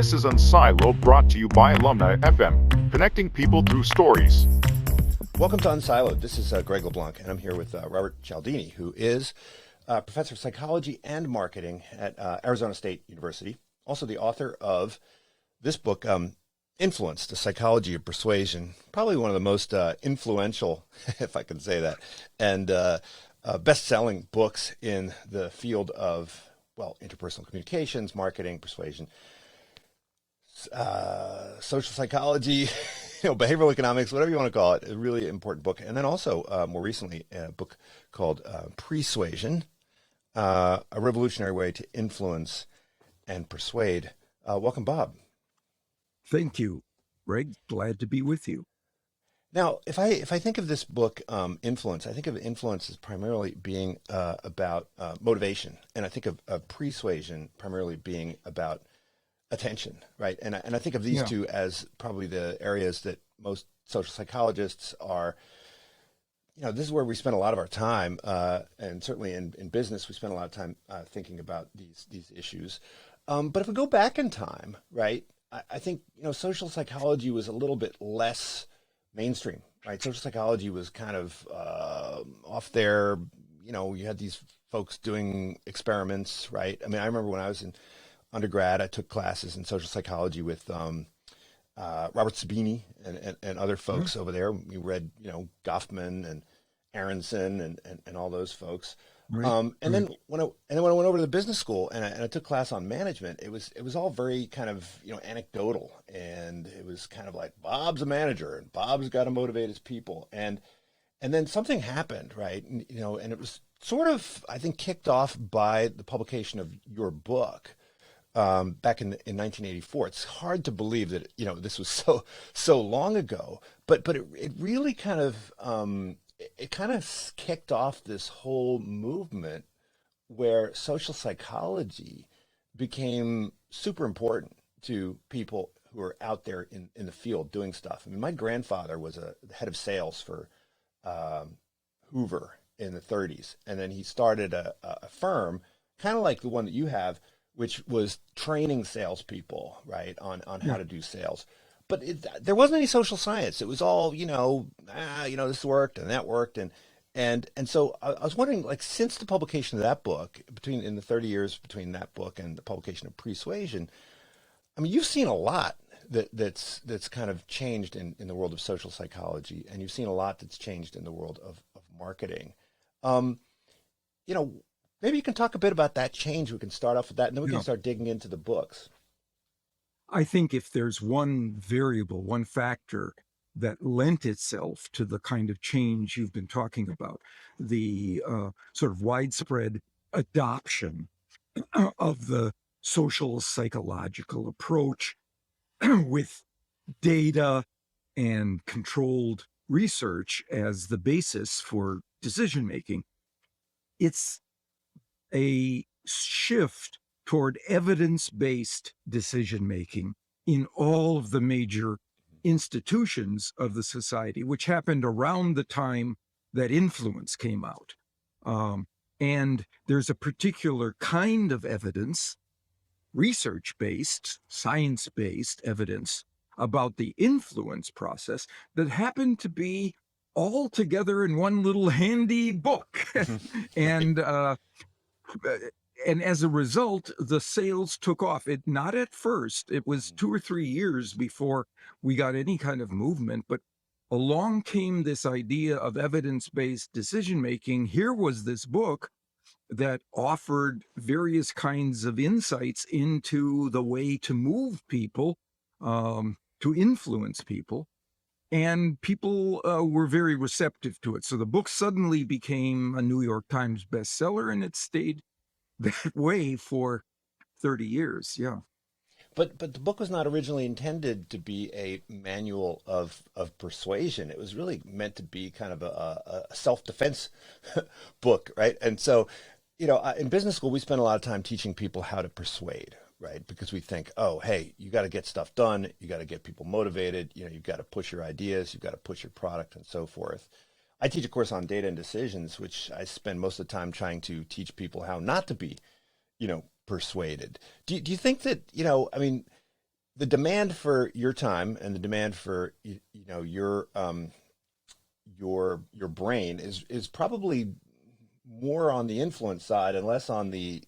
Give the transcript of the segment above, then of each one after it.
This is Unsiloed, brought to you by Alumni FM, connecting people through stories. Welcome to Unsiloed. This is Greg LeBlanc, and I'm here with Robert Cialdini, who is professor of psychology and marketing at Arizona State University, also the author of this book, Influence, The Psychology of Persuasion, probably one of the most influential, if I can say that, and best-selling books in the field of, well, interpersonal communications, marketing, persuasion, social psychology, behavioral economics, whatever you want to call it. A really important book. And then also, more recently, a book called Pre-Suasion, A Revolutionary Way to Influence and Persuade. Welcome, Bob. Thank you, Greg. Glad to be with you. Now, if I think of this book, Influence, I think of influence as primarily being about motivation, and I think of persuasion primarily being about attention, right? And I think of these two as probably the areas that most social psychologists are. This is where we spend a lot of our time, and certainly in business, we spend a lot of time thinking about these issues. But if we go back in time, right? I think, social psychology was a little bit less mainstream, right? Social psychology was kind of off there. You had these folks doing experiments, right? I mean, I remember when I was in undergrad, I took classes in social psychology with Robert Cialdini and other folks over there. We read, Goffman and Aronson and all those folks. Right. And then when I went over to the business school and I took class on management, it was all very kind of anecdotal, and it was kind of like Bob's a manager and Bob's got to motivate his people, and then something happened, right? And it was sort of, I think, kicked off by the publication of your book back in 1984. It's hard to believe that this was so long ago, but it really kind of it kind of kicked off this whole movement where social psychology became super important to people who are out there in the field doing stuff. I mean, my grandfather was the head of sales for Hoover in the 30s, and then he started a firm kind of like the one that you have, which was training salespeople, right, on how to do sales. But there wasn't any social science. It was all, this worked and that worked. And so I was wondering, like, since the publication of that book, in the 30 years between that book and the publication of Pre-Suasion, I mean, you've seen a lot that's kind of changed in the world of social psychology, and you've seen a lot that's changed in the world of marketing. Maybe you can talk a bit about that change. We can start off with that, and then we can start digging into the books. I think if there's one variable, one factor that lent itself to the kind of change you've been talking about, the sort of widespread adoption of the social psychological approach with data and controlled research as the basis for decision making, it's a shift toward evidence-based decision-making in all of the major institutions of the society, which happened around the time that Influence came out. And there's a particular kind of evidence, research-based, science-based evidence about the influence process that happened to be all together in one little handy book. And as a result, the sales took off. Not at first. It was 2 or 3 years before we got any kind of movement, but along came this idea of evidence-based decision-making. Here was this book that offered various kinds of insights into the way to move people, to influence people. And people were very receptive to it. So the book suddenly became a New York Times bestseller, and it stayed that way for 30 years. Yeah. But the book was not originally intended to be a manual of persuasion. It was really meant to be kind of a self-defense book, right? And so, in business school, we spend a lot of time teaching people how to persuade, right? Because we think, oh, hey, you got to get stuff done. You got to get people motivated. You've got to push your ideas. You've got to push your product and so forth. I teach a course on data and decisions, which I spend most of the time trying to teach people how not to be, persuaded. Do you think that, the demand for your time and the demand for your brain is probably more on the influence side and less on the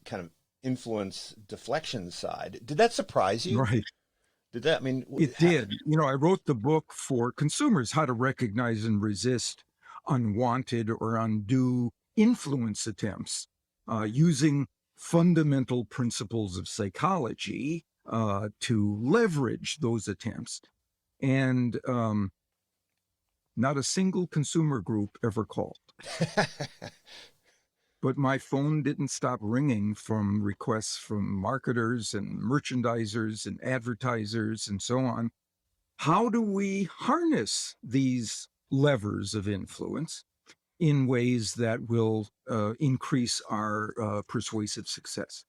kind of influence deflection side. Did that surprise you? Right. Did that, I mean, It did. I wrote the book for consumers, how to recognize and resist unwanted or undue influence attempts using fundamental principles of psychology to leverage those attempts. And not a single consumer group ever called. But my phone didn't stop ringing from requests from marketers and merchandisers and advertisers and so on. How do we harness these levers of influence in ways that will increase our persuasive success?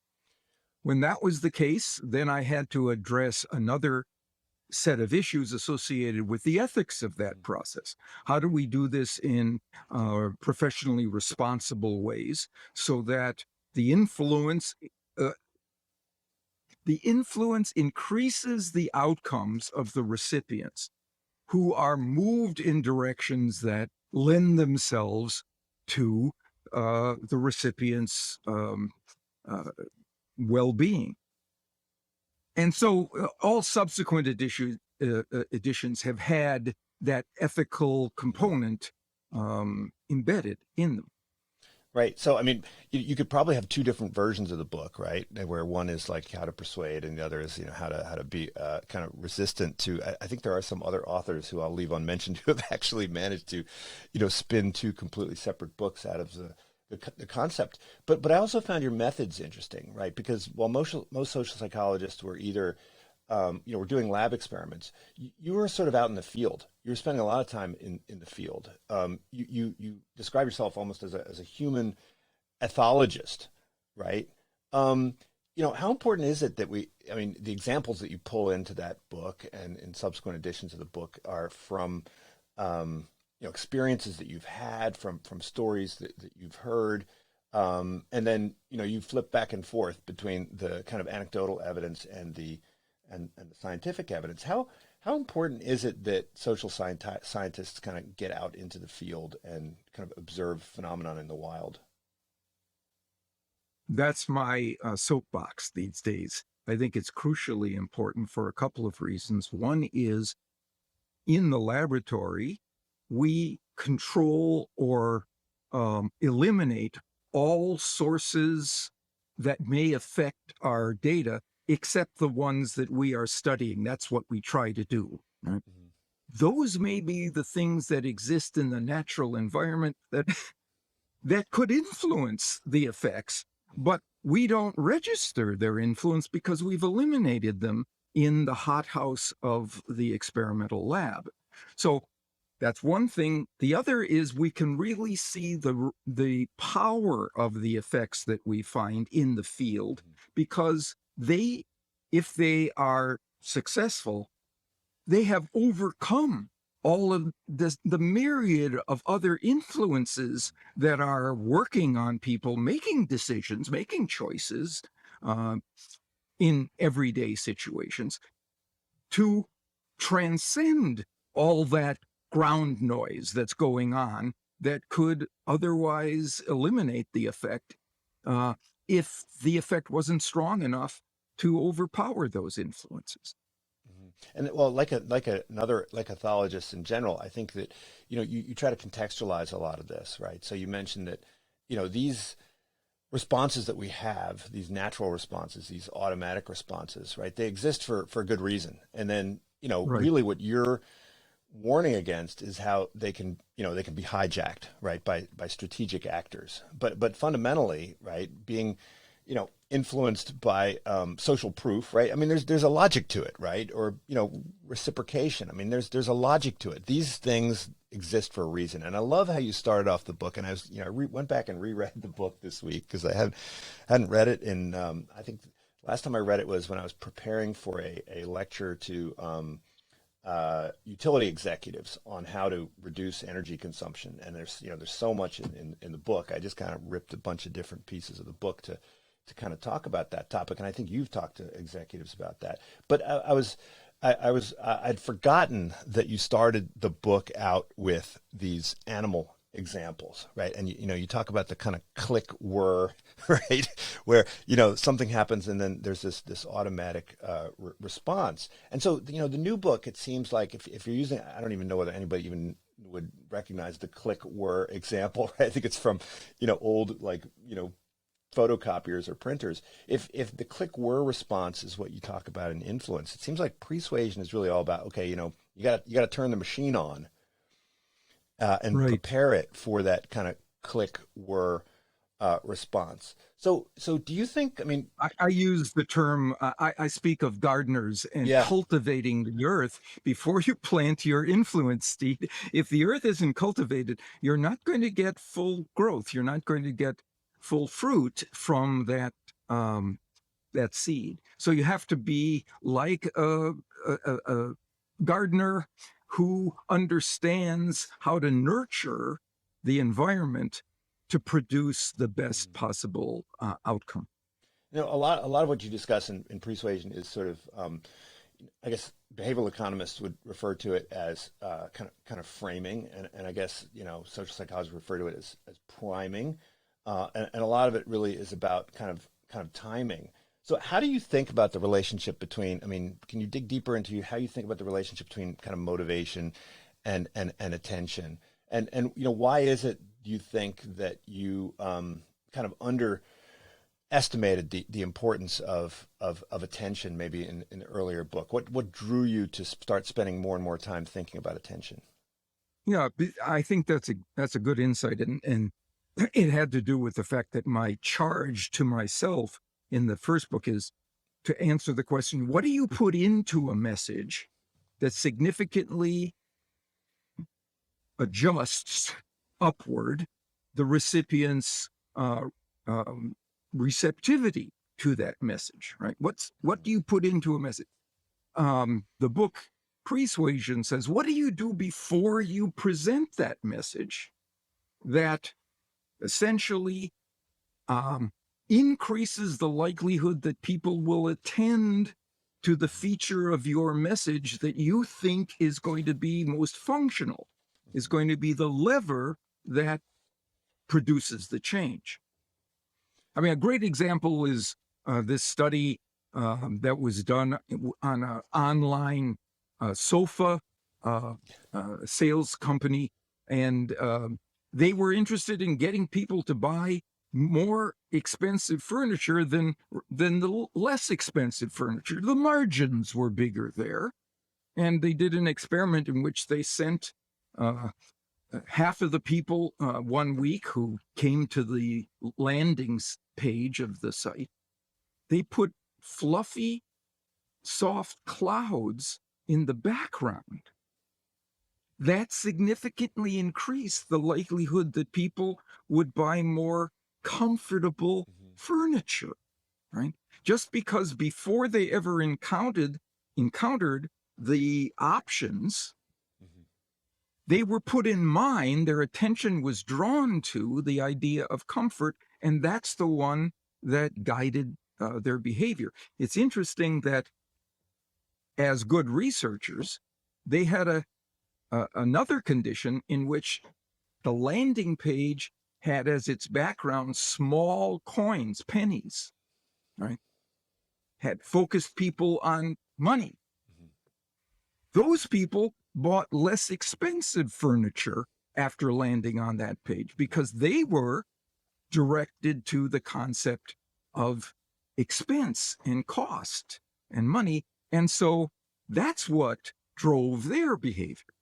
When that was the case, then I had to address another set of issues associated with the ethics of that process. How do we do this in professionally responsible ways so that the influence increases the outcomes of the recipients who are moved in directions that lend themselves to the recipient's well-being. And so all subsequent editions have had that ethical component embedded in them. Right. So, I mean, you could probably have two different versions of the book, right? Where one is like how to persuade, and the other is, how to be kind of resistant to. I think there are some other authors who I'll leave unmentioned who have actually managed to, spin two completely separate books out of the concept. But I also found your methods interesting, right? Because while most social psychologists were either we're doing lab experiments, you were sort of out in the field. You were spending a lot of time in the field. You describe yourself almost as a human ethologist, right? How important is it that the examples that you pull into that book and in subsequent editions of the book are from, experiences that you've had, from stories that you've heard, and then, you flip back and forth between the kind of anecdotal evidence and the scientific evidence. How important is it that social scientists kind of get out into the field and kind of observe phenomenon in the wild? That's my soapbox these days. I think it's crucially important for a couple of reasons. One is, in the laboratory, we control or eliminate all sources that may affect our data, except the ones that we are studying. That's what we try to do. Right? Mm-hmm. Those may be the things that exist in the natural environment that could influence the effects, but we don't register their influence because we've eliminated them in the hothouse of the experimental lab. So that's one thing. The other is we can really see the power of the effects that we find in the field, because if they are successful, they have overcome all of the myriad of other influences that are working on people making decisions, making choices in everyday situations, to transcend all that ground noise that's going on that could otherwise eliminate the effect if the effect wasn't strong enough to overpower those influences. And well, like ethologists in general, I think that, you try to contextualize a lot of this, right? So you mentioned that, these responses that we have, these natural responses, these automatic responses, right? They exist for a good reason. And then, Right. really what you're warning against is how they can be hijacked, right, by strategic actors. But fundamentally, right, being, influenced by social proof, right? I mean, there's a logic to it, right? Or, reciprocation. I mean, there's a logic to it. These things exist for a reason. And I love how you started off the book. And I was, went back and reread the book this week because I hadn't read it in, I think last time I read it was when I was preparing for a lecture to utility executives on how to reduce energy consumption. And there's so much in the book. I just kind of ripped a bunch of different pieces of the book to to kind of talk about that topic, and I think you've talked to executives about that. But I'd forgotten that you started the book out with these animal examples, right? And you talk about the kind of click whir, right, where something happens and then there's this automatic response. And so the new book, it seems like if you're using, I don't even know whether anybody even would recognize the click whir example. Right? I think it's from old photocopiers or printers. If the click whir response is what you talk about in influence, it seems like persuasion is really all about, okay, you got to turn the machine on and Right. prepare it for that kind of click whir response. So do you think? I mean, I use the term, I speak of gardeners and yeah, cultivating the earth before you plant your influence, Steve. If the earth isn't cultivated, you're not going to get full growth. You're not going to get full fruit from that seed. So you have to be like a gardener who understands how to nurture the environment to produce the best possible outcome. a lot of what you discuss in persuasion is sort of, I guess behavioral economists would refer to it as kind of framing, and I guess social psychologists refer to it as priming, and a lot of it really is about kind of timing. So how do you think about the relationship between, I mean, can you dig deeper into how you think about the relationship between kind of motivation and attention? And why is it, do you think, that you kind of underestimated the importance of attention maybe in the earlier book? What drew you to start spending more and more time thinking about attention? Yeah, I think that's a good insight, and it had to do with the fact that my charge to myself in the first book is to answer the question, what do you put into a message that significantly adjusts upward the recipient's receptivity to that message, right? What do you put into a message? The book Pre-Suasion says, what do you do before you present that message that essentially increases the likelihood that people will attend to the feature of your message that you think is going to be most functional, is going to be the lever that produces the change. I mean, a great example is this study that was done on an online sofa sales company, and they were interested in getting people to buy more expensive furniture than the less expensive furniture. The margins were bigger there, and they did an experiment in which they sent half of the people 1 week who came to the landing page of the site. They put fluffy, soft clouds in the background. That significantly increased the likelihood that people would buy more comfortable furniture, right? Just because before they ever encountered the options, they were put in mind, their attention was drawn to the idea of comfort, and that's the one that guided their behavior. It's interesting that as good researchers, they had another condition in which the landing page had as its background small coins, pennies, right? Had focused people on money. Those people bought less expensive furniture after landing on that page because they were directed to the concept of expense and cost and money. And so that's what drove their behavior.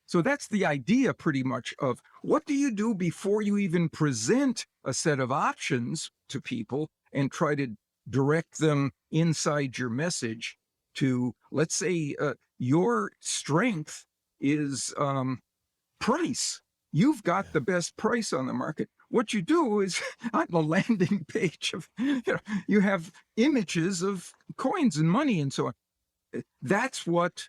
So that's the idea pretty much of what do you do before you even present a set of options to people and try to direct them inside your message to, let's say, your strength is price. You've got the best price on the market. What you do is on the landing page of, you have images of coins and money and so on. That's what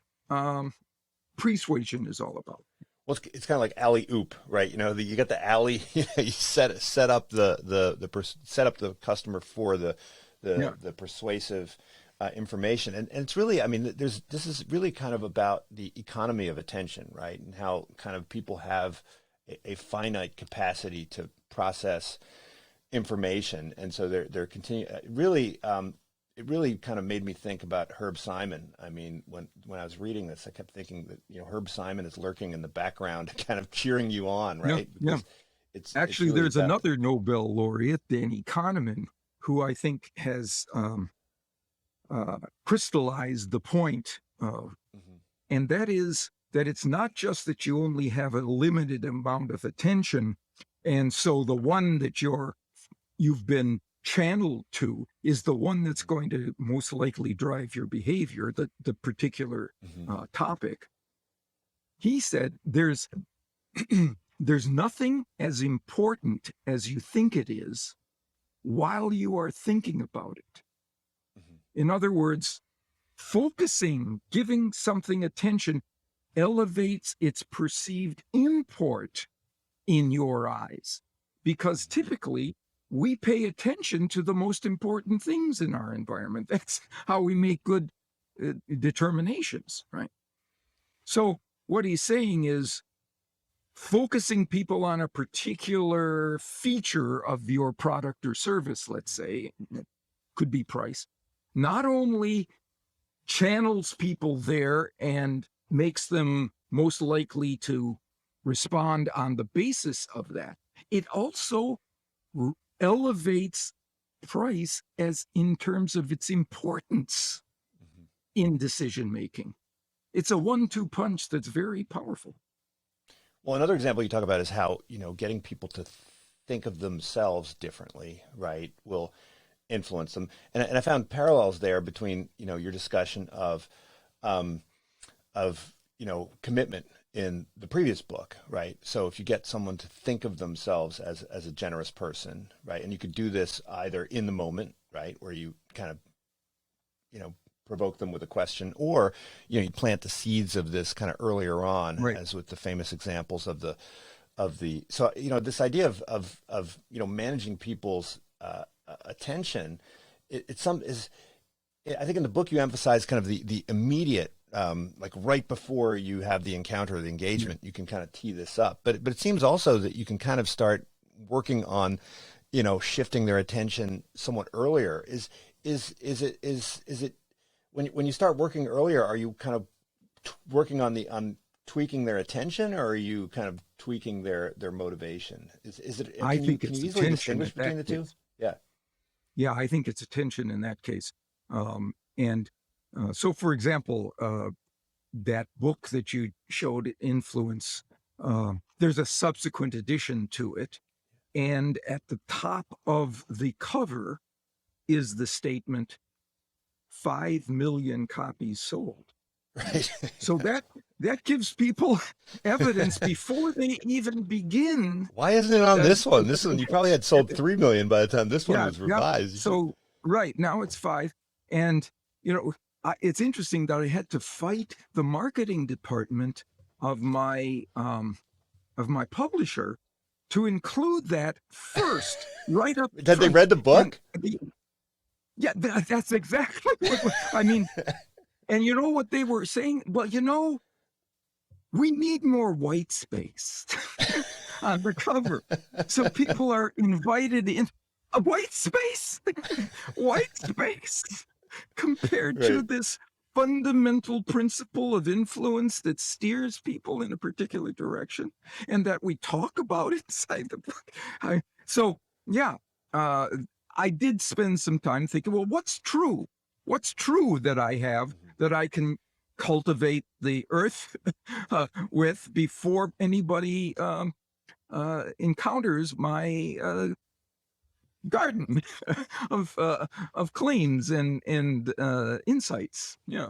Persuasion is all about. well, it's kind of like alley oop, right? You got the alley, you set up set up the customer for Yeah. the persuasive information, and it's really, I mean, this is really kind of about the economy of attention, right? And how kind of people have a finite capacity to process information, and so they're continue really. It really kind of made me think about Herb Simon. I mean, when I was reading this, I kept thinking that Herb Simon is lurking in the background, kind of cheering you on, Yeah. right? Yeah. Because it's Actually, really there's about, another Nobel laureate, Danny Kahneman, who I think has crystallized the point, Mhm. and that is that it's not just that you only have a limited amount of attention, and so the one that you've been channeled to is the one that's going to most likely drive your behavior, the particular Mhm. topic. He said there's nothing as important as you think it is while you are thinking about it. Mhm. In other words, focusing, giving something attention elevates its perceived import in your eyes, because typically we pay attention to the most important things in our environment. That's how we make good determinations, right? So what he's saying is focusing people on a particular feature of your product or service, let's say, it could be price, not only channels people there and makes them most likely to respond on the basis of that, it also elevates price as in terms of its importance Mhm. in decision making. It's a 1-2 punch that's very powerful. Well, another example you talk about is how getting people to think of themselves differently, right, will influence them, and I found parallels there between your discussion um, of commitment in the previous book, right? So if you get someone to think of themselves as a generous person, right, and you could do this either in the moment, right, where you kind of provoke them with a question, or you plant the seeds of this kind of earlier on, Right. as with the famous examples of the so this idea of managing people's attention. It's some is I think in the book you emphasize kind of the immediate, like right before you have the encounter or the engagement, you can kind of tee this up. But it seems also that you can kind of start working on, shifting their attention somewhat earlier. Is it when you start working earlier, are you kind of working on tweaking their attention, or are you kind of tweaking their motivation? Is it I can you think it's easily attention distinguish in that between the two? case. Yeah. Yeah, I think it's attention in that case. And so, for example, that book that you showed, Influence, there's a subsequent edition to it. And at the top of the cover is the statement, 5 million copies sold. Right. So that gives people evidence before they even begin. Why isn't it on Uh, this one? This one you probably had sold 3 million by the time this one yeah, was yeah. revised. So right now it's 5, and it's interesting that I had to fight the marketing department of my publisher to include that first, right up Had they front. read the And book? yeah, that's exactly what I mean. And you know what they were saying? Well, we need more white space on the cover. So people are invited in. A white space, white space, compared to Right. this fundamental principle of influence that steers people in a particular direction and that we talk about inside the book. So, yeah, uh, I did spend some time thinking, well, what's true? What's true that I have that I can cultivate the earth with before anybody encounters my garden of claims and insights. Yeah.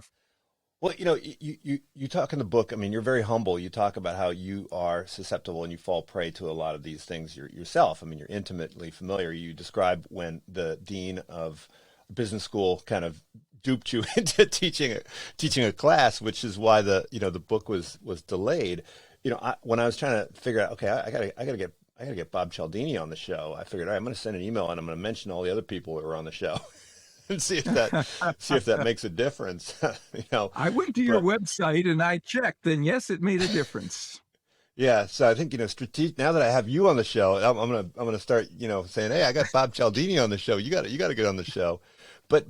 Well, you talk in the book. I mean, you're very humble. You talk about how you are susceptible and you fall prey to a lot of these things yourself. I mean, you're intimately familiar. You describe when the dean of business school kind of duped you into teaching a class, which is why the book was delayed. when I was trying to figure out, okay, I gotta get Bob Cialdini on the show. I figured, all right, I'm going to send an email and I'm going to mention all the other people who are on the show and see if that makes a difference. I went to your website and I checked, and yes, it made a difference. Yeah, so I think strategic. Now that I have you on the show, I'm gonna start saying, hey, I got Bob Cialdini on the show. You got to get on the show, but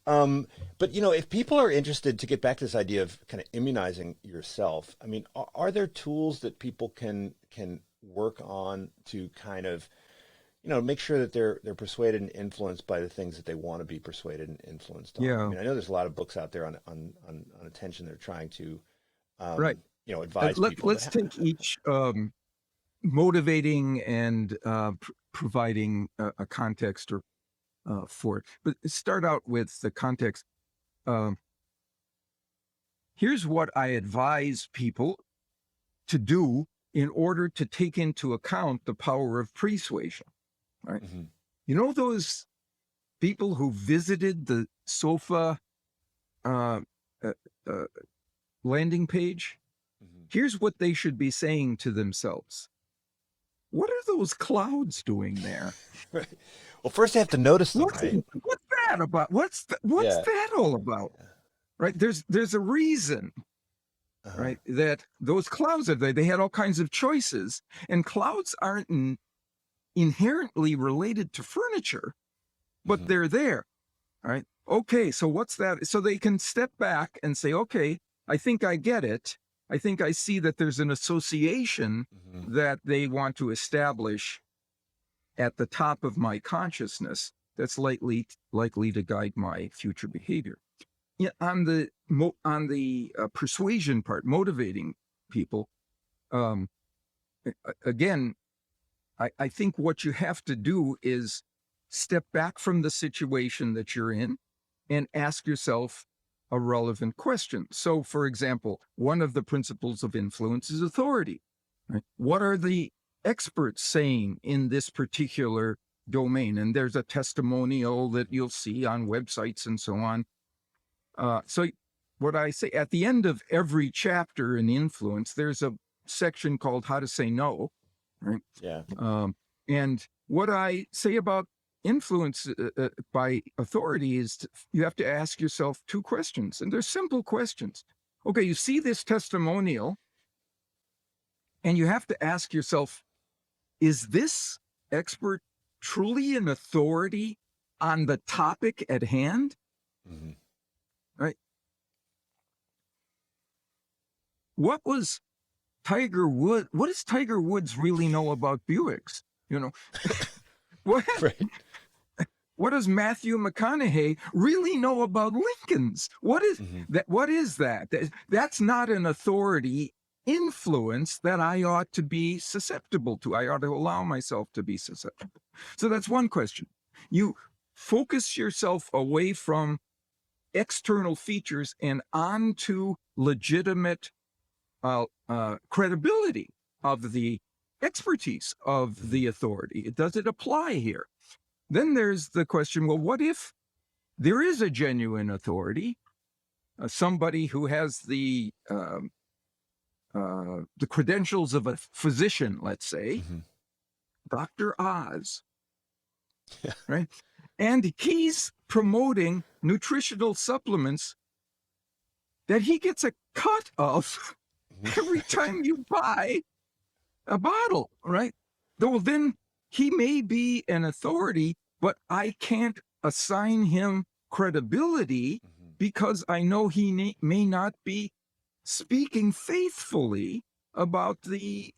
if people are interested, to get back to this idea of kind of immunizing yourself, I mean, are there tools that people can work on to kind of make sure that they're persuaded and influenced by the things that they want to be persuaded and influenced on? Yeah. I mean, I know there's a lot of books out there on attention. They're trying to Right. advise people. Let's take each motivating and providing a context or for it. But start out with the context. Here's what I advise people to do in order to take into account the power of persuasion. Right? Mm-hmm. Those people who visited the SOFA landing page? Here's what they should be saying to themselves. What are those clouds doing there? Right. Well, first they have to notice them, right? What's that about? What's that all about? Yeah. Right? There's a reason, right, that those clouds are there. They had all kinds of choices, and clouds aren't inherently related to furniture, but they're there. Right? Okay, so what's that? So they can step back and say, okay, I think I get it. I think I see that there's an association that they want to establish at the top of my consciousness that's likely to guide my future behavior. Yeah, on the persuasion part, motivating people, again, I think what you have to do is step back from the situation that you're in and ask yourself a relevant question. So, for example, one of the principles of influence is authority. Right? What are the experts saying in this particular domain? And there's a testimonial that you'll see on websites and so on. So what I say at the end of every chapter in influence, there's a section called How to Say No. Right? Yeah. And what I say about influence by authority is you have to ask yourself two questions, and they're simple questions. Okay, you see this testimonial, and you have to ask yourself, is this expert truly an authority on the topic at hand? Right? What does Tiger Woods really know about Buicks? What? Right. What does Matthew McConaughey really know about Lincolns? What is that? What is that? That's not an authority influence that I ought to be susceptible to. I ought to allow myself to be susceptible. So that's one question. You focus yourself away from external features and onto legitimate credibility of the expertise of the authority. Does it apply here? Then there's the question, well, what if there is a genuine authority, somebody who has the credentials of a physician, let's say, Dr. Oz, right? And he's promoting nutritional supplements that he gets a cut of every time you buy a bottle, right? Well, then he may be an authority, but I can't assign him credibility because I know he may not be speaking faithfully about the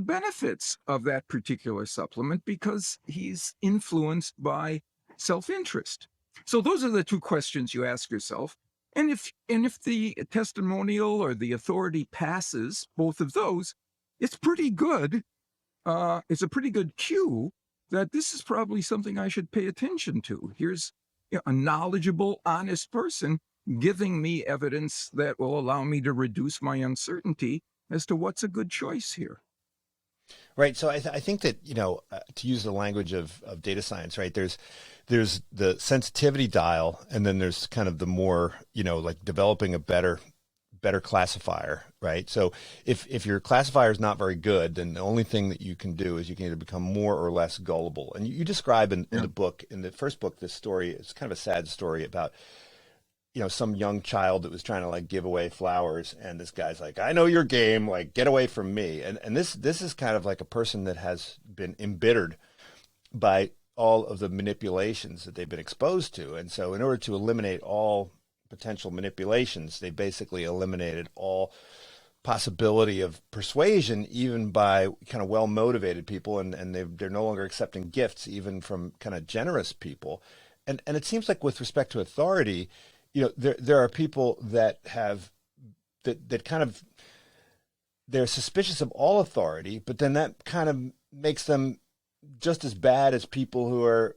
benefits of that particular supplement because he's influenced by self-interest. So those are the two questions you ask yourself. And if the testimonial or the authority passes both of those, it's pretty good. It's a pretty good cue that this is probably something I should pay attention to. Here's a knowledgeable, honest person giving me evidence that will allow me to reduce my uncertainty as to what's a good choice here. Right. So I think that, to use the language of data science, right, there's the sensitivity dial, and then there's kind of the more, like developing a better better classifier, right? So if your classifier is not very good, then the only thing that you can do is you can either become more or less gullible. And you describe in the book, in the first book, this story, it's kind of a sad story about, some young child that was trying to like give away flowers, and this guy's like, I know your game, like get away from me. And this is kind of like a person that has been embittered by all of the manipulations that they've been exposed to. And so in order to eliminate all potential manipulations, they basically eliminated all possibility of persuasion, even by kind of well-motivated people, and they're no longer accepting gifts even from kind of generous people. And it seems like with respect to authority, there are people that have that kind of, they're suspicious of all authority, but then that kind of makes them just as bad as people who are,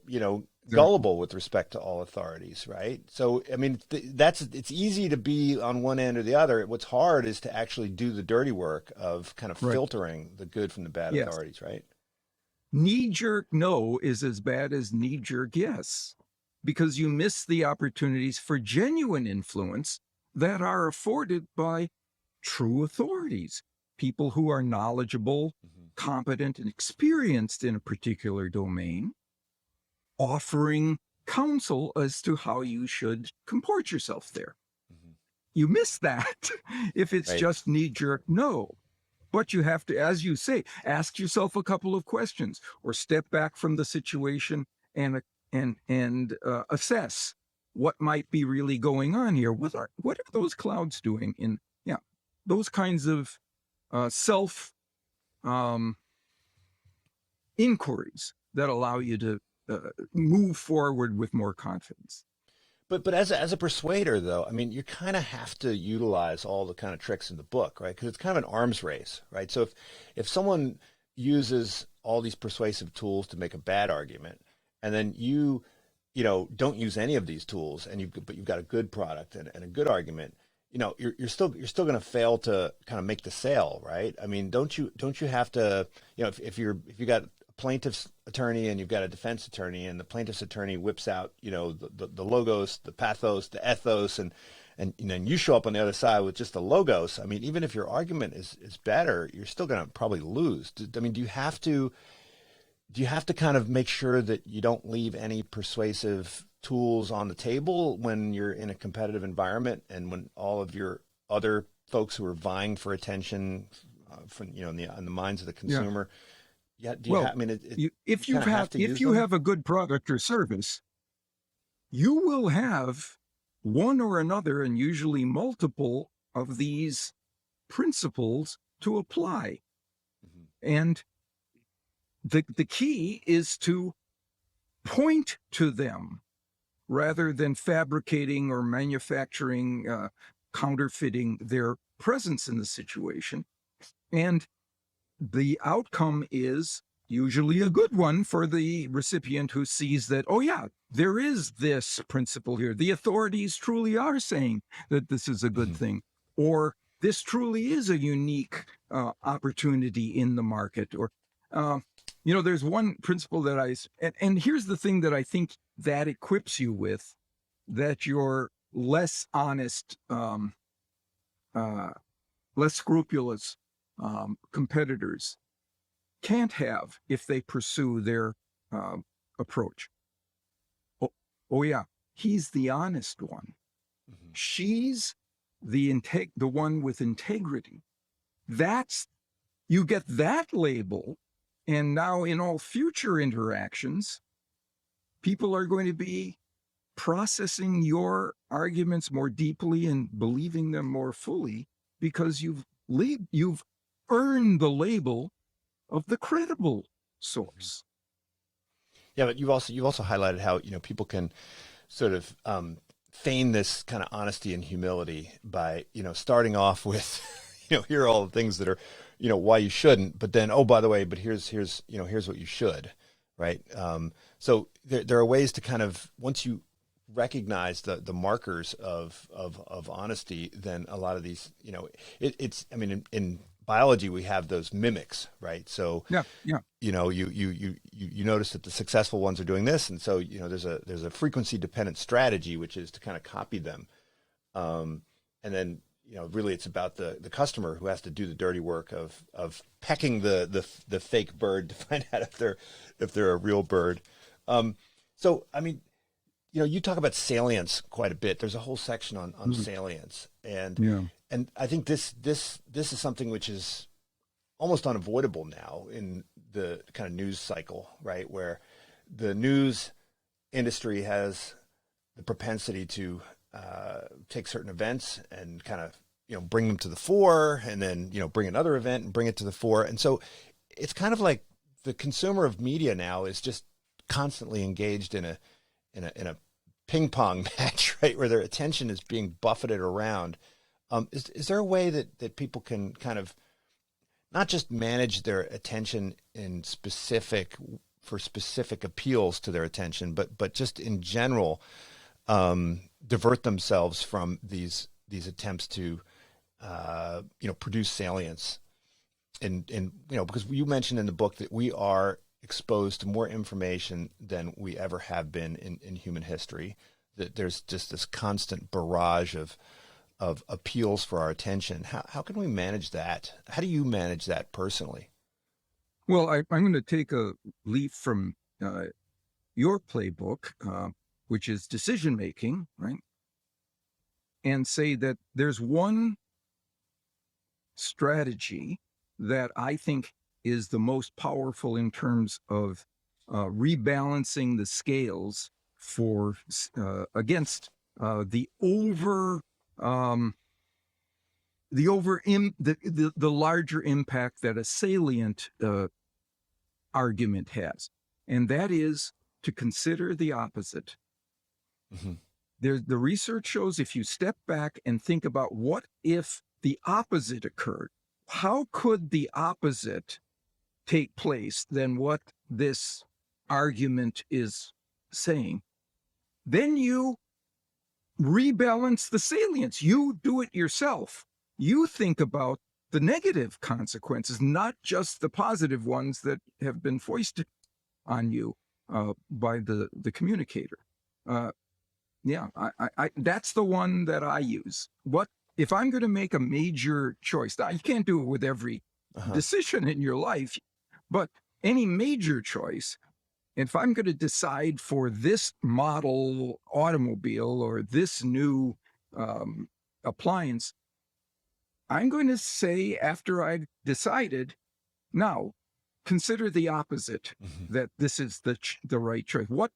gullible with respect to all authorities, right? So, I mean, it's easy to be on one end or the other. What's hard is to actually do the dirty work of kind of filtering the good from the bad authorities, right? Knee-jerk no is as bad as knee-jerk yes, because you miss the opportunities for genuine influence that are afforded by true authorities, people who are knowledgeable, competent, and experienced in a particular domain, offering counsel as to how you should comport yourself there. You miss that if it's just knee-jerk no. But you have to, as you say, ask yourself a couple of questions, or step back from the situation and assess what might be really going on here. What are those clouds doing in those kinds of self inquiries that allow you to move forward with more confidence. But as a persuader, though, I mean, you kind of have to utilize all the kind of tricks in the book, right? Because it's kind of an arms race, right? So if someone uses all these persuasive tools to make a bad argument, and then you don't use any of these tools, but you've got a good product and a good argument, you're still going to fail to kind of make the sale, right? I mean, don't you have to, if you got plaintiff's attorney and you've got a defense attorney, and the plaintiff's attorney whips out, the logos, the pathos, the ethos, and then you show up on the other side with just the logos. I mean, even if your argument is better, you're still going to probably lose. I mean, do you have to kind of make sure that you don't leave any persuasive tools on the table when you're in a competitive environment, and when all of your other folks who are vying for attention from in the minds of the consumer? If you have a good product or service, you will have one or another, and usually multiple, of these principles to apply. And the key is to point to them rather than fabricating or manufacturing, counterfeiting their presence in the situation. And the outcome is usually a good one for the recipient, who sees that, oh yeah, there is this principle here. The authorities truly are saying that this is a good thing, or this truly is a unique opportunity in the market. Or, there's one principle that and here's the thing that I think that equips you with, that your less honest, less scrupulous competitors can't have if they pursue their approach. Oh yeah, he's the honest one. She's the one with integrity. You get that label, and now in all future interactions, people are going to be processing your arguments more deeply and believing them more fully, because you've earned the label of the credible source. Yeah, but you've also highlighted how people can sort of feign this kind of honesty and humility by starting off with here are all the things that are why you shouldn't, but then, oh, by the way, but here's what you should, right? So there are ways to kind of, once you recognize the markers of honesty, then a lot of these, in biology we have those mimics, right? So you notice that the successful ones are doing this, and so there's a frequency dependent strategy, which is to kind of copy them, and then really it's about the customer who has to do the dirty work of pecking the fake bird to find out if they're a real bird. So I mean, you talk about salience quite a bit. There's a whole section on salience, and Yeah. and I think this is something which is almost unavoidable now in the kind of news cycle, right? Where the news industry has the propensity to take certain events and kind of bring them to the fore, and then bring another event and bring it to the fore, and so it's kind of like the consumer of media now is just constantly engaged in a ping pong match, right, where their attention is being buffeted around. Is there a way that people can kind of not just manage their attention for specific appeals to their attention, but just in general divert themselves from these attempts to produce salience? And because you mentioned in the book that we are exposed to more information than we ever have been in human history, that there's just this constant barrage of appeals for our attention. How can we manage that? How do you manage that personally? Well, I'm going to take a leaf from your playbook, which is decision making, right? And say that there's one strategy that I think is the most powerful in terms of rebalancing the scales for against the larger impact that a salient argument has, and that is to consider the opposite. Mm-hmm. The research shows if you step back and think about what if the opposite occurred, how could the opposite take place than what this argument is saying, then you rebalance the salience. You do it yourself. You think about the negative consequences, not just the positive ones that have been foisted on you by the communicator. That's the one that I use. What if I'm going to make a major choice? Now, you can't do it with every decision in your life, but any major choice, if I'm going to decide for this model automobile or this new appliance, I'm going to say after I've decided, now consider the opposite, that this is the right choice. What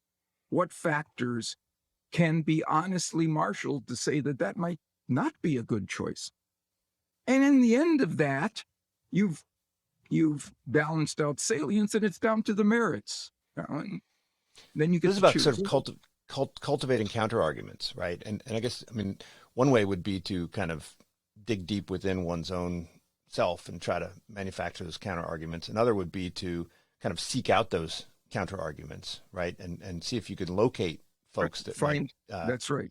factors can be honestly marshaled to say that might not be a good choice? And in the end of that, you've balanced out salience, and it's down to the merits. And then you get this is about choose. sort of cultivating counter arguments, right? And I guess, I mean, one way would be to kind of dig deep within one's own self and try to manufacture those counter arguments. Another would be to kind of seek out those counter arguments, right? And see if you could locate folks that that's right.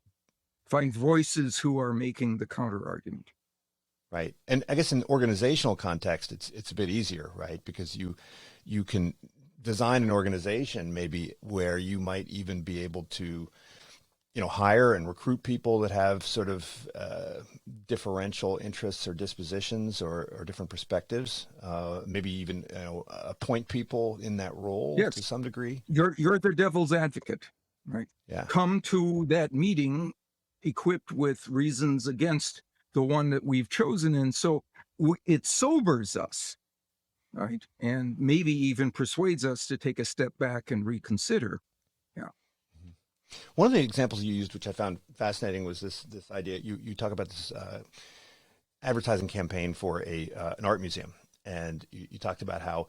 Find voices who are making the counter argument. Right. And I guess in organizational context, it's a bit easier, right? Because you can design an organization maybe where you might even be able to, hire and recruit people that have sort of differential interests or dispositions or different perspectives. Maybe even appoint people in that role to some degree. You're the devil's advocate, right? Yeah. Come to that meeting equipped with reasons against the one that we've chosen. And so it sobers us, right? And maybe even persuades us to take a step back and reconsider. Yeah. One of the examples you used, which I found fascinating, was this idea. You talk about this advertising campaign for an art museum. And you talked about how,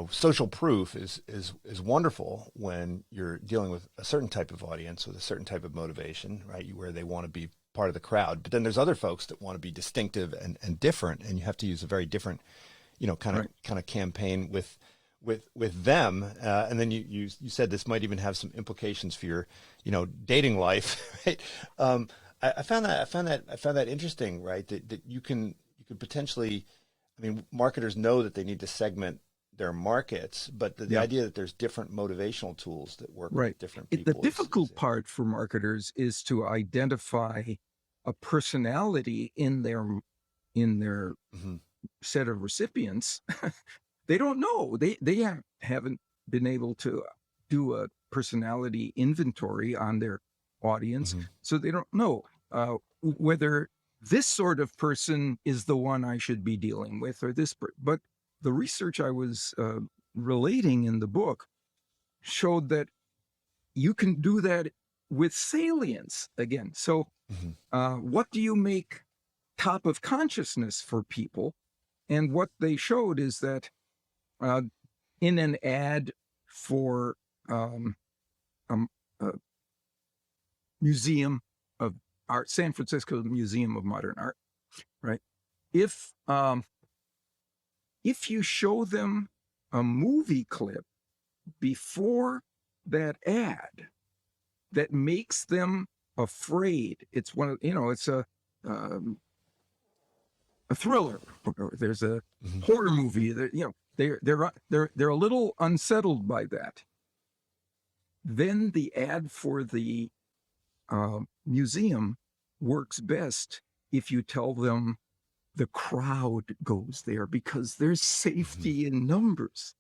social proof is wonderful when you're dealing with a certain type of audience with a certain type of motivation, right? Where they want to be part of the crowd. But then there's other folks that want to be distinctive and different, and you have to use a very different, kind of campaign with them. And then you said this might even have some implications for your, dating life, right? I found that interesting, right? That you could potentially, marketers know that they need to segment their markets, but the idea that there's different motivational tools that work with different people. The difficult part for marketers is to identify a personality in their Mhm. set of recipients, they don't know. They haven't been able to do a personality inventory on their audience, Mhm. so they don't know whether this sort of person is the one I should be dealing with, or this. But the research I was relating in the book showed that you can do that with salience again. So, Mhm. what do you make top of consciousness for people? And what they showed is that uh, in an ad for um, um, a museum of art, San Francisco Museum of Modern Art, right? If um, if you show them a movie clip before that ad that makes them afraid, it's one of it's um, a thriller, or there's a Mhm. horror movie that they're a little unsettled by that. Then the ad for the museum works best if you tell them the crowd goes there because there's Mhm. safety in numbers.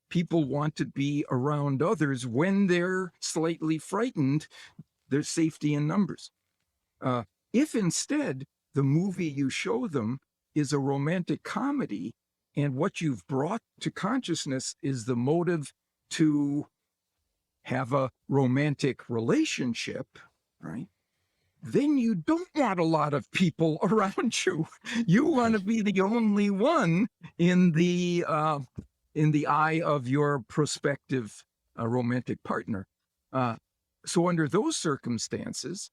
People want to be around others when they're slightly frightened. There's safety in numbers. Uh, if instead the movie you show them is a romantic comedy, and what you've brought to consciousness is the motive to have a romantic relationship, right? Then you don't want a lot of people around you. You want to Right. be the only one in the eye of your prospective romantic partner. Uh, so under those circumstances,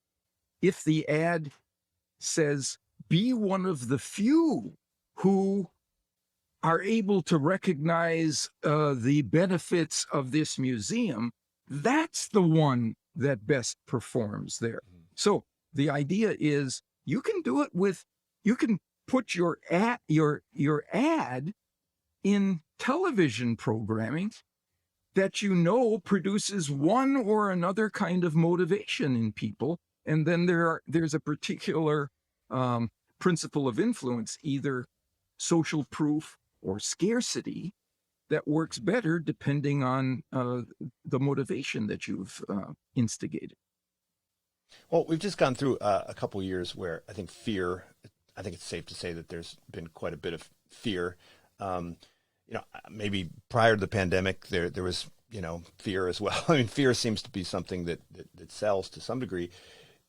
if the ad says, be one of the few who are able to recognize the benefits of this museum, that's the one that best performs there. Mhm. So the idea is you can put your ad in television programming that produces one or another kind of motivation in people, and then there's a particular um, principle of influence, either social proof or scarcity, that works better depending on the motivation that you've instigated. Well, we've just gone through a couple years where I think fear. I think it's safe to say that there's been quite a bit of fear. Um, maybe prior to the pandemic, there was fear as well. I mean, fear seems to be something that sells to some degree.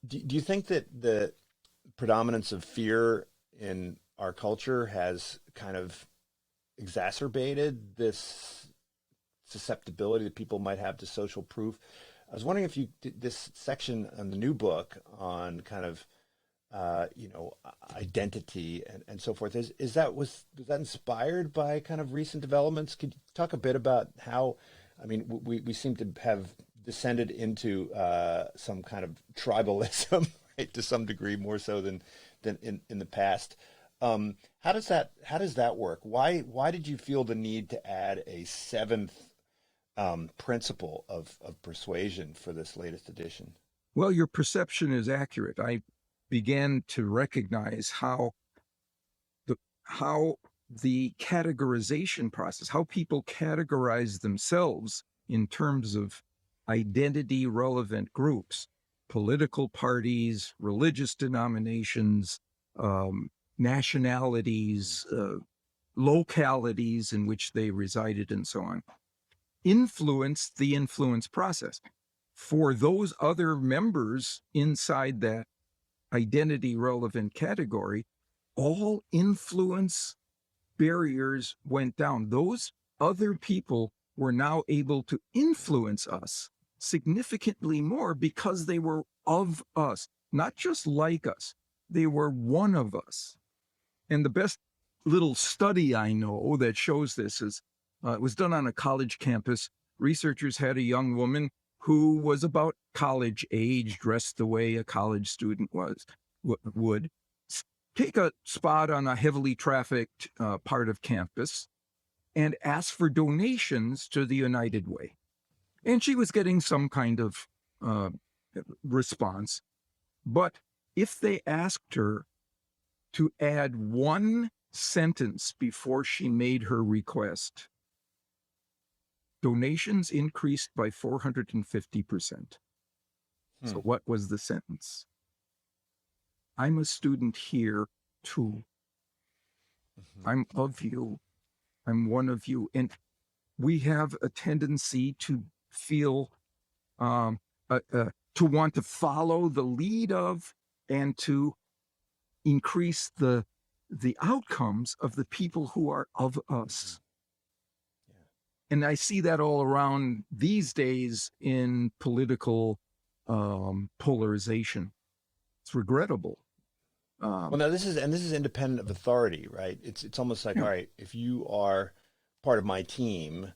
Do you think that the predominance of fear in our culture has kind of exacerbated this susceptibility that people might have to social proof? I was wondering if you did this section on the new book on kind of identity and so forth. Was that inspired by kind of recent developments? Could you talk a bit about how? I mean, we seem to have descended into some kind of tribalism, right, to some degree, more so than in the past. How does that work? Why did you feel the need to add a seventh principle of persuasion for this latest edition? Well, your perception is accurate. I began to recognize the how the categorization process, how people categorize themselves in terms of identity relevant groups, political parties, religious denominations, um, nationalities, localities in which they resided, and so on, influence the influence process. For those other members inside that identity relevant category, all influence barriers went down. Those other people were now able to influence us significantly more because they were of us, not just like us. They were one of us. And the best little study I know that shows this is it was done on a college campus. Researchers had a young woman who was about college age, dressed the way a college student would take a spot on a heavily trafficked part of campus and ask for donations to the United Way. And she was getting some kind of uh, response. But if they asked her to add one sentence before she made her request, donations increased by 450%. So what was the sentence? I'm a student here too. I'm of you. I'm one of you. And we have a tendency to feel, to want to follow the lead of and to increase the outcomes of the people who are of us. And I see that all around these days in political polarization. It's regrettable. Well, now this is independent of authority, right? It's almost like, all right, if you are part of my team,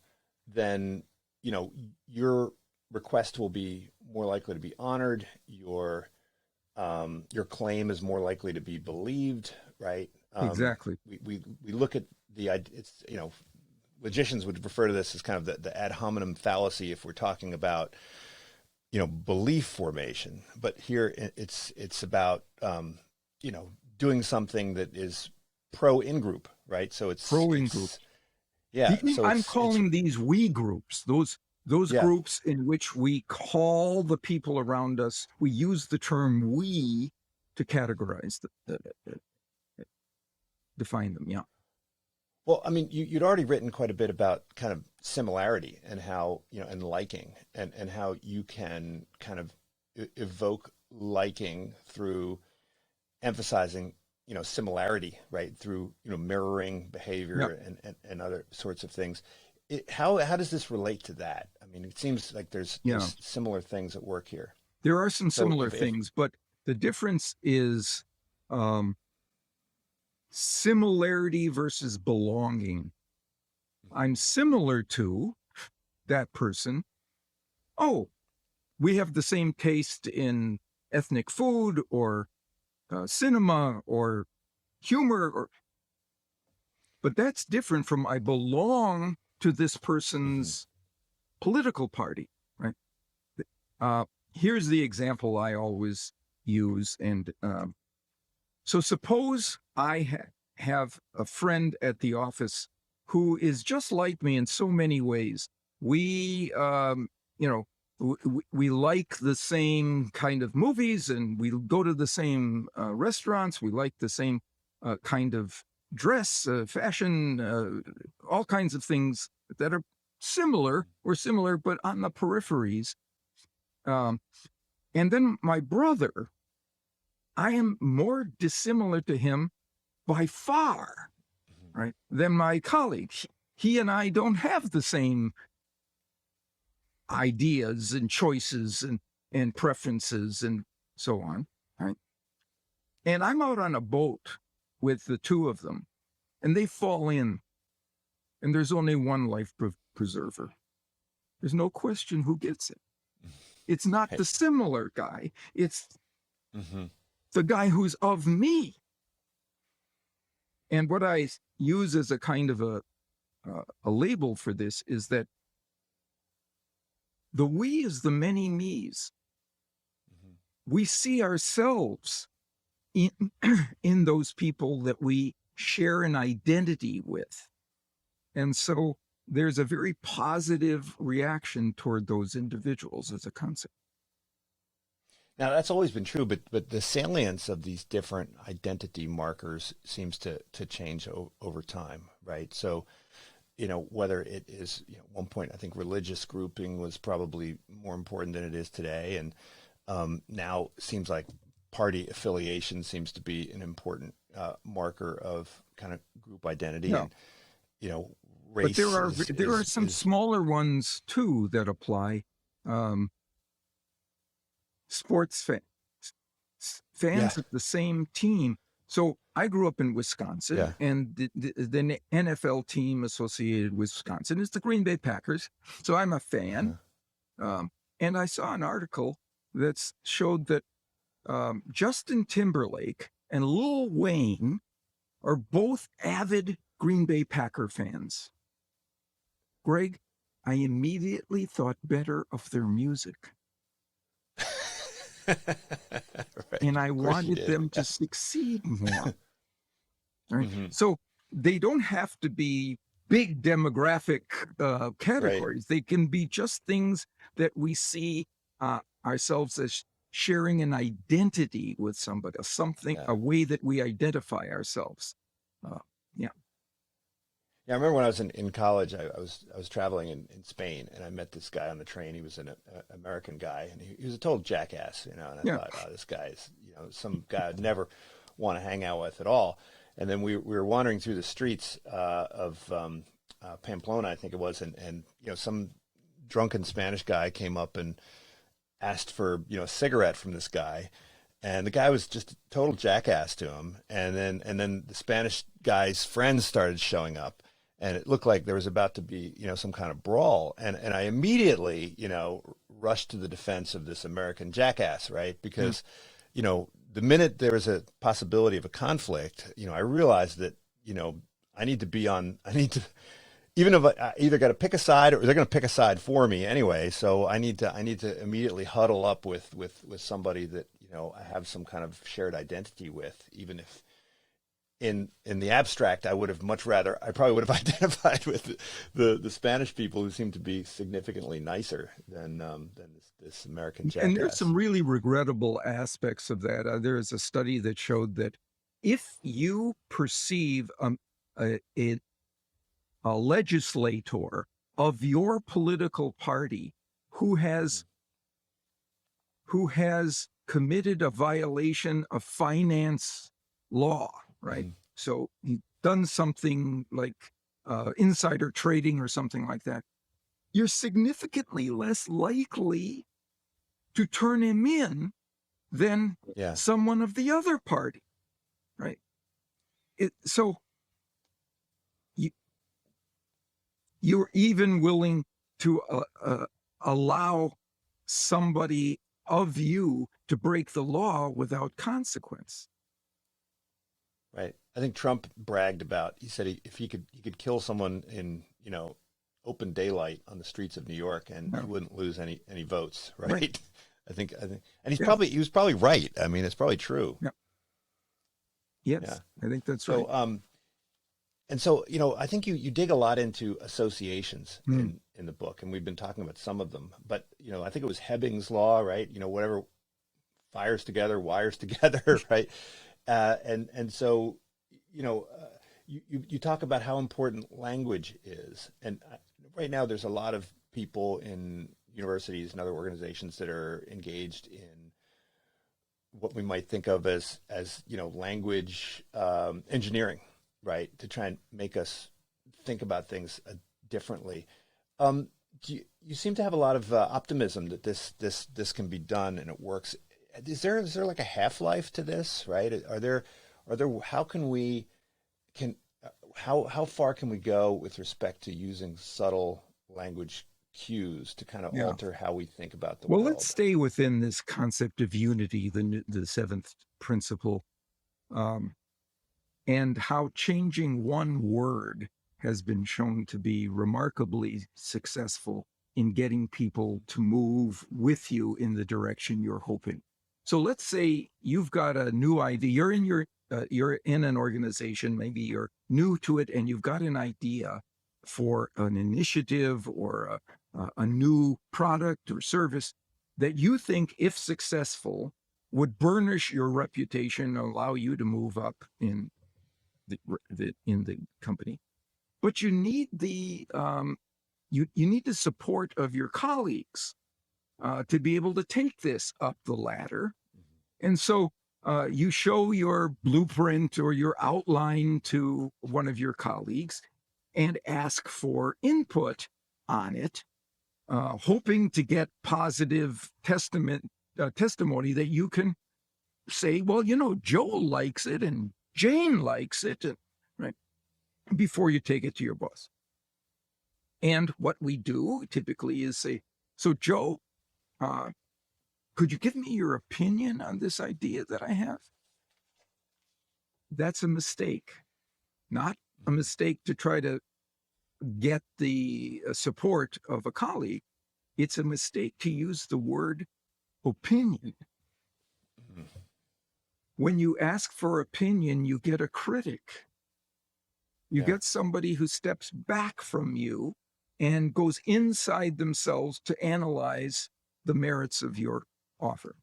then your request will be more likely to be honored. Your claim is more likely to be believed, right? Exactly. We look at it's logicians would refer to this as kind of the ad hominem fallacy if we're talking about belief formation, but here it's about doing something that is pro in group, right? So it's pro in group. Yeah. So I'm calling these we groups, those groups in which we call the people around us. We use the term we to categorize define them. Yeah. Well, I mean, you'd already written quite a bit about kind of similarity and how, and liking and how you can kind of evoke liking through emphasizing, similarity, right? Through, mirroring behavior and other sorts of things. How does this relate to that? I mean, it seems like there's similar things at work here. There are some similar things, but the difference is similarity versus belonging. I'm similar to that person. Oh, we have the same taste in ethnic food or cinema or humor, but that's different from I belong to this person's political party, right? Here's the example I always use. And so suppose I have a friend at the office who is just like me in so many ways. We, we like the same kind of movies and we go to the same restaurants. We like the same kind of dress, fashion, all kinds of things that are similar, but on the peripheries. And then my brother, I am more dissimilar to him by far, right, than my colleague. He and I don't have the same ideas and choices and preferences and so on, right? And I'm out on a boat with the two of them, and they fall in, and there's only one life preserver. There's no question who gets it. It's not the similar guy. It's the guy who's of me. And what I use as a kind of a label for this is that the we is the many me's. We see ourselves in those people that we share an identity with. And so there's a very positive reaction toward those individuals as a concept. Now, that's always been true, but the salience of these different identity markers seems to change over time, right? So, whether it is, at one point, I think religious grouping was probably more important than it is today. And now it seems like party affiliation seems to be an important marker of kind of group identity. Yeah. And, race. But there are some smaller ones too that apply. Sports fans of the same team. So I grew up in Wisconsin, and the NFL team associated with Wisconsin is the Green Bay Packers. So I'm a fan. And I saw an article that showed that Justin Timberlake and Lil Wayne are both avid Green Bay Packer fans. Greg, I immediately thought better of their music. and I Of course you wanted did. them to succeed more. Right? Hmm. So they don't have to be big demographic Right. categories. They can be just things that we see ourselves as sharing an identity with somebody, something, Yeah. a way that we identify ourselves. Uh, yeah. Yeah, I remember when I was in college, I was traveling in Spain, and I met this guy on the train. He was an American guy, and he was a total jackass, and I Yeah. thought, oh, this guy is, some guy I'd never want to hang out with at all. And then we were wandering through the streets of Pamplona, I think it was, and some drunken Spanish guy came up and asked for a cigarette from this guy, and the guy was just a total jackass to him. And then the Spanish guy's friends started showing up, and it looked like there was about to be some kind of brawl. And I immediately rushed to the defense of this American jackass, right? Because the minute there was a possibility of a conflict, I realized that I need to be on. I need to. Even if I either got to pick a side or they're going to pick a side for me anyway, so I need to immediately huddle up with somebody that I have some kind of shared identity with, even if in the abstract I probably would have identified with the Spanish people, who seem to be significantly nicer than this American jackass. And there's some really regrettable aspects of that. There is a study that showed that if you perceive a, a legislator of your political party who has committed a violation of finance law, right? Mhm. So he's done something like insider trading or something like that. You're significantly less likely to turn him in than Yeah. someone of the other party, right? So you, you're even willing to allow somebody of you to break the law without consequence. Right. I think Trump bragged about. He said if he could kill someone in open daylight on the streets of New York, and Yeah. he wouldn't lose any votes. Right. Right. I think, and Yeah. he was probably right. I mean, it's probably true. Yeah. Yes, Yeah. I think that's So, right. and so, I think you dig a lot into associations Mm. in the book, and we've been talking about some of them. But I think it was Hebbing's law, right? Whatever fires together, wires together, right? And so, you talk about how important language is, and right now there's a lot of people in universities and other organizations that are engaged in what we might think of as language engineering, right? To try and make us think about things differently. You seem to have a lot of optimism that this can be done and it works. Is there like a half-life to this, right? Are there how can we how far can we go with respect to using subtle language cues to kind of Yeah. alter how we think about the Well, world? let's stay within this concept of unity, the seventh principle, and how changing one word has been shown to be remarkably successful in getting people to move with you in the direction you're hoping. So let's say you've got a new idea. You're in an organization, maybe you're new to it, and you've got an idea for an initiative or a new product or service that you think, if successful, would burnish your reputation and allow you to move up in the company. But you need the you need the support of your colleagues to be able to take this up the ladder. And so you show your blueprint or your outline to one of your colleagues and ask for input on it, hoping to get positive testimony that you can say, well, Joel likes it and Jane likes it, right? Before you take it to your boss. And what we do typically is say, so Joe, could you give me your opinion on this idea that I have? That's a mistake, not a mistake to try to get the support of a colleague. It's a mistake to use the word opinion. When you ask for opinion, you get a critic. You Yeah. get somebody who steps back from you and goes inside themselves to analyze the merits of your offer.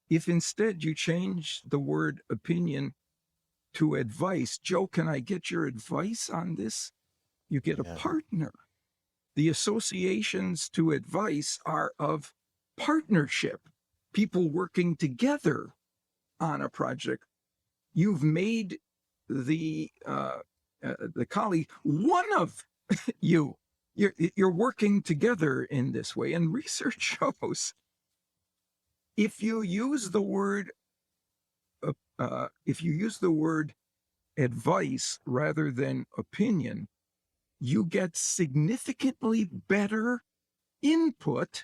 If instead you change the word opinion to advice, Joe, can I get your advice on this? You get a Yeah. partner. The associations to advice are of partnership, people working together on a project. You've made the colleague one of you. You're working together in this way, and research shows if you use the word advice rather than opinion, you get significantly better input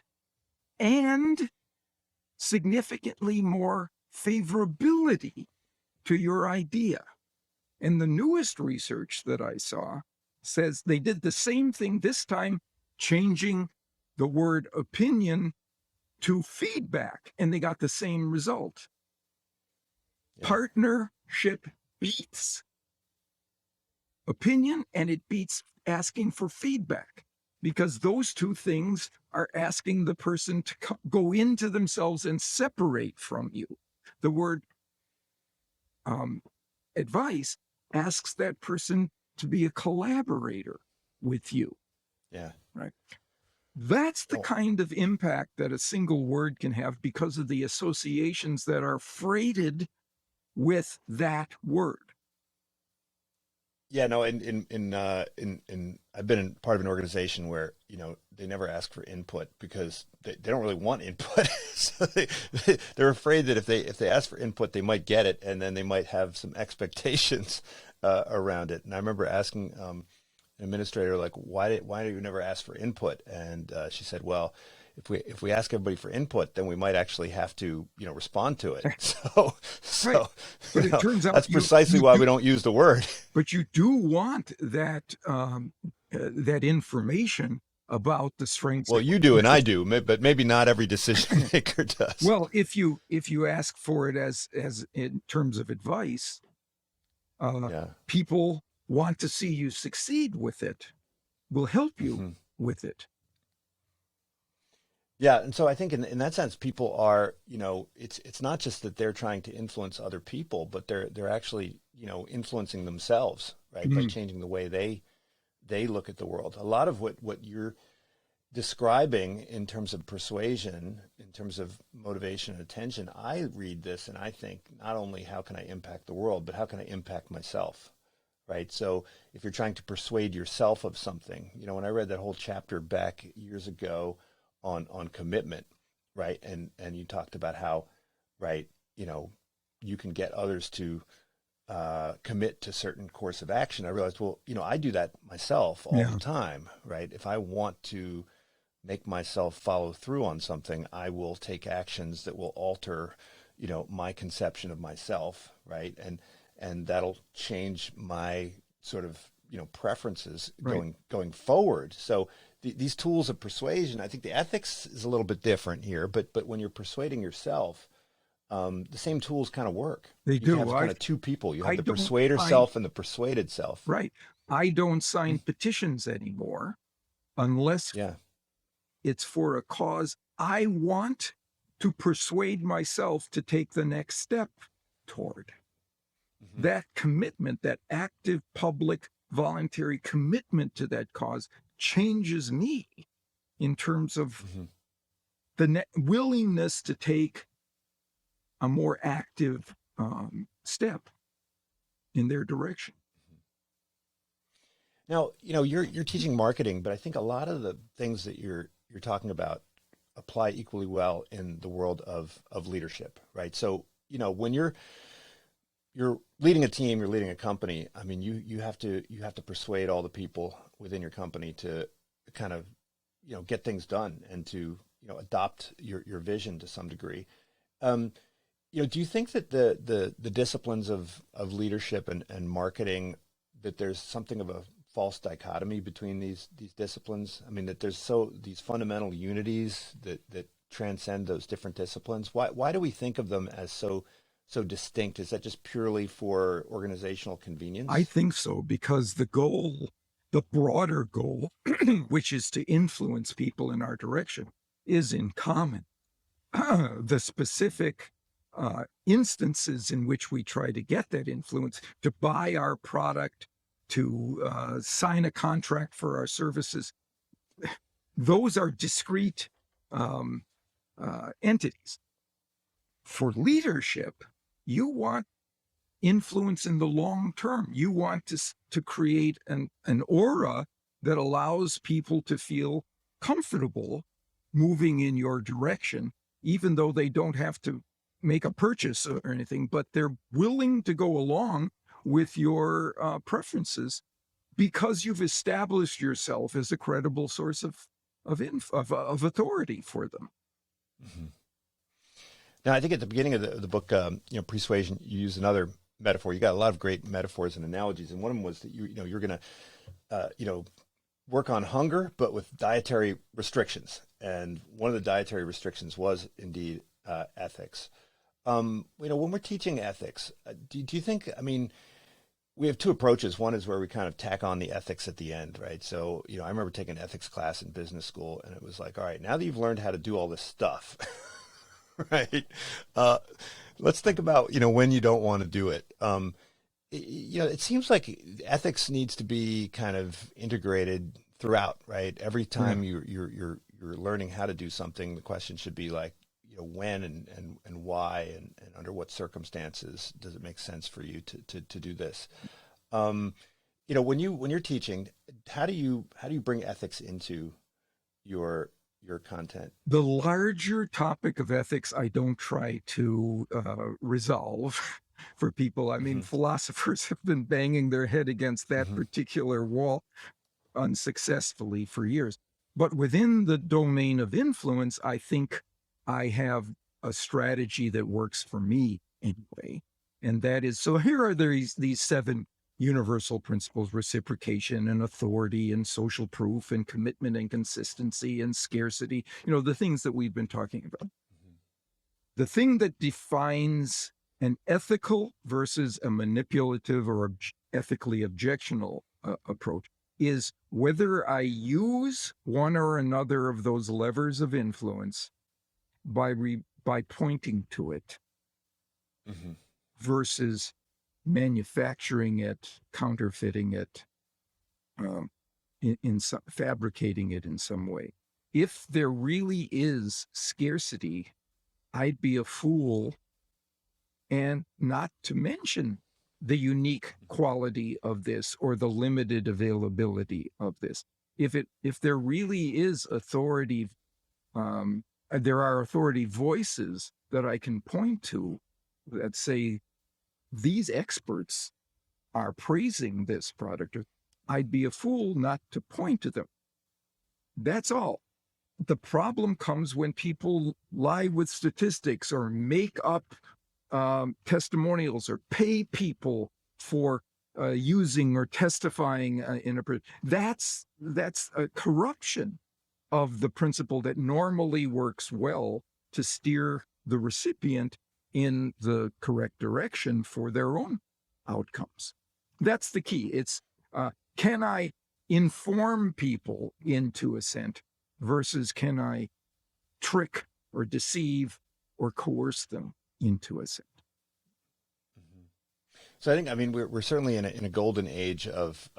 and significantly more favorability to your idea. And the newest research that I saw says they did the same thing, this time changing the word opinion to feedback, and they got the same result. Yeah. Partnership beats opinion, and it beats asking for feedback, because those two things are asking the person to go into themselves and separate from you. The word advice asks that person to be a collaborator with you. Yeah. Right. That's the Well, kind of impact that a single word can have because of the associations that are freighted with that word. yeah, no, I've been in part of an organization where, they never ask for input because they don't really want input. So they're afraid that if they ask for input, they might get it, and then they might have some expectations around it. And I remember asking an administrator, like, why do you never ask for input? And she said, well, if we ask everybody for input, then we might actually have to, respond to it. So Right. But it turns out that's precisely why we don't use the word. But you do want that that information about the strengths. Well, you do and I do, but maybe not every decision maker does. Well, if you ask for it as in terms of advice, Yeah. people want to see you succeed with it, will help you Mm-hmm. with it. Yeah, and so I think in that sense, people are, it's not just that they're trying to influence other people, but they're actually, influencing themselves, right, by changing the way they look at the world. A lot of what you're describing in terms of persuasion, in terms of motivation and attention, I read this and I think not only how can I impact the world, but how can I impact myself, right? So if you're trying to persuade yourself of something, when I read that whole chapter back years ago on commitment, right? And you talked about how, right, you can get others to commit to certain course of action. I realized, well, I do that myself all the time, right? If I want to make myself follow through on something, I will take actions that will alter, my conception of myself, right? And that'll change my sort of, preferences going forward. So these tools of persuasion, I think the ethics is a little bit different here, but when you're persuading yourself, the same tools kind of work. They do. You have kind of two people. You have the don't persuader self and the persuaded self. Right. I don't sign petitions anymore unless Yeah. it's for a cause I want to persuade myself to take the next step toward. Mm-hmm. That commitment, that active public voluntary commitment to that cause changes me in terms of the willingness to take a more active step in their direction. Now, you're teaching marketing, but I think a lot of the things that you're talking about apply equally well in the world of leadership, right? So, when you're leading a team, you're leading a company. I mean, you have to persuade all the people within your company to kind of, get things done and to, adopt your vision to some degree. Do you think that the disciplines of leadership and marketing, that there's something of a false dichotomy between these disciplines? I mean, that there's these fundamental unities that transcend those different disciplines. Why do we think of them as so so distinct? Is that just purely for organizational I convenience? think so, because the goal, the broader goal, which is to influence people in our direction, is in common. The specific instances in which we try to get that influence, to buy our product, to sign a contract for our services, those are discrete um, entities. For leadership, you want influence in the long term. You want to create an aura that allows people to feel comfortable moving in your direction, even though they don't have to make a purchase or anything, but they're willing to go along with your preferences because you've established yourself as a credible source of authority for them. Mm-hmm. Now, I think at the beginning of the book, Persuasion, you use another metaphor. You got a lot of great metaphors and analogies, and one of them was that you're going to, work on hunger, but with dietary restrictions. And one of the dietary restrictions was indeed ethics. When we're teaching ethics, do you think? I mean, we have two approaches. One is where we kind of tack on the ethics at the end, right? So, I remember taking an ethics class in business school, and it was like, all right, now that you've learned how to do all this stuff. Right. Let's think about, when you don't want to do it. It seems like ethics needs to be kind of integrated throughout, right? Every time you're learning how to do something, the question should be like, when and why and under what circumstances does it make sense for you to do this? When you're teaching, how do you bring ethics into your content? The larger topic of ethics, I don't try to resolve for people. I mean, Mm-hmm. philosophers have been banging their head against that Mm-hmm. particular wall unsuccessfully for years. But within the domain of influence, I think I have a strategy that works for me anyway. And that is, so here are these 7 universal principles: reciprocation and authority and social proof and commitment and consistency and scarcity, the things that we've been talking about. Mm-hmm. The thing that defines an ethical versus a manipulative or ethically objectionable approach is whether I use one or another of those levers of influence by pointing to it Mm-hmm. versus manufacturing it, counterfeiting it, fabricating it in some way. If there really is scarcity, I'd be a fool and not to mention the unique quality of this or the limited availability of this. If there really is authority, there are authority voices that I can point to that say these experts are praising this product, I'd be a fool not to point to them. That's all. The problem comes when people lie with statistics or make up testimonials or pay people for using or testifying in a. That's a corruption of the principle that normally works well to steer the recipient in the correct direction for their own outcomes. That's the key. It's can I inform people into assent versus can I trick or deceive or coerce them into assent? Mm-hmm. So I mean, we're certainly in a golden age of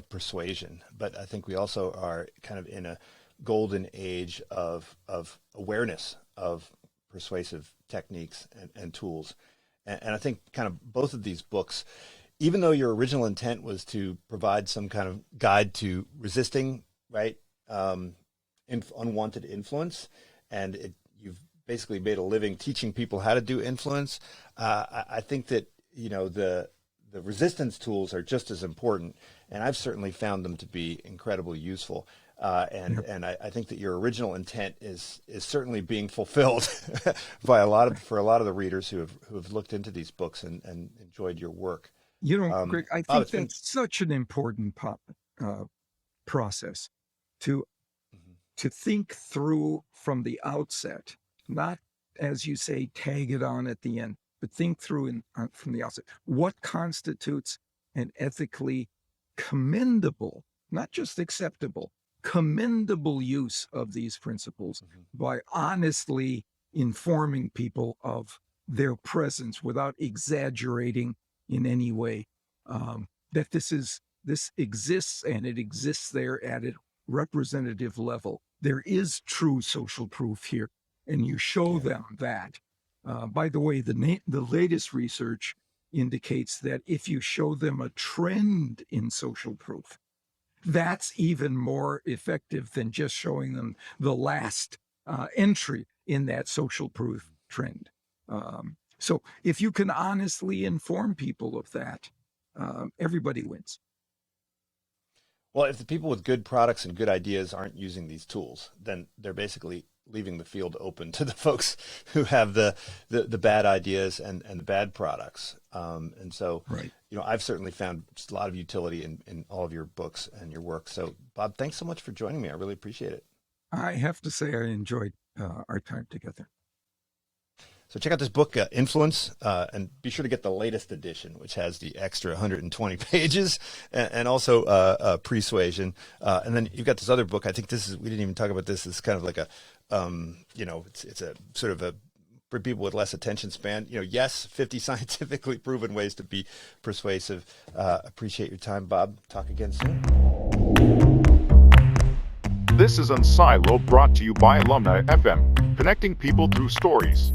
persuasion, but I think we also are kind of in a golden age of awareness of persuasive techniques and tools. And I think kind of both of these books, even though your original intent was to provide some kind of guide to resisting, right, unwanted influence, and you've basically made a living teaching people how to do influence. I think that the resistance tools are just as important, and I've certainly found them to be incredibly useful. And I think that your original intent is certainly being fulfilled by for a lot of the readers who have looked into these books and enjoyed your work. Greg, I think that's such an important process to think through from the outset, not, as you say, tag it on at the end. but think through from the outset, what constitutes an ethically commendable, not just acceptable, commendable use of these principles by honestly informing people of their presence without exaggerating in any way, that this exists, and it exists there at a representative level. There is true social proof here, and you show them that. By the way, the latest research indicates that if you show them a trend in social proof, that's even more effective than just showing them the last entry in that social proof trend. So if you can honestly inform people of that, everybody wins. Well, if the people with good products and good ideas aren't using these tools, then they're basically leaving the field open to the folks who have the bad ideas and the bad products. And so, Right. I've certainly found just a lot of utility in all of your books and your work. So, Bob, thanks so much for joining me. I really appreciate it. I have to say I enjoyed our time together. So check out this book, Influence, and be sure to get the latest edition, which has the extra 120 pages, and also Pre-Suasion. And then you've got this other book. I think we didn't even talk about this. It's kind of like a, it's a sort of a, for people with less attention span, yes, 50 scientifically proven ways to be persuasive. Appreciate your time, Bob. Talk again soon. This is Unsiloed, brought to you by Alumni FM, connecting people through stories.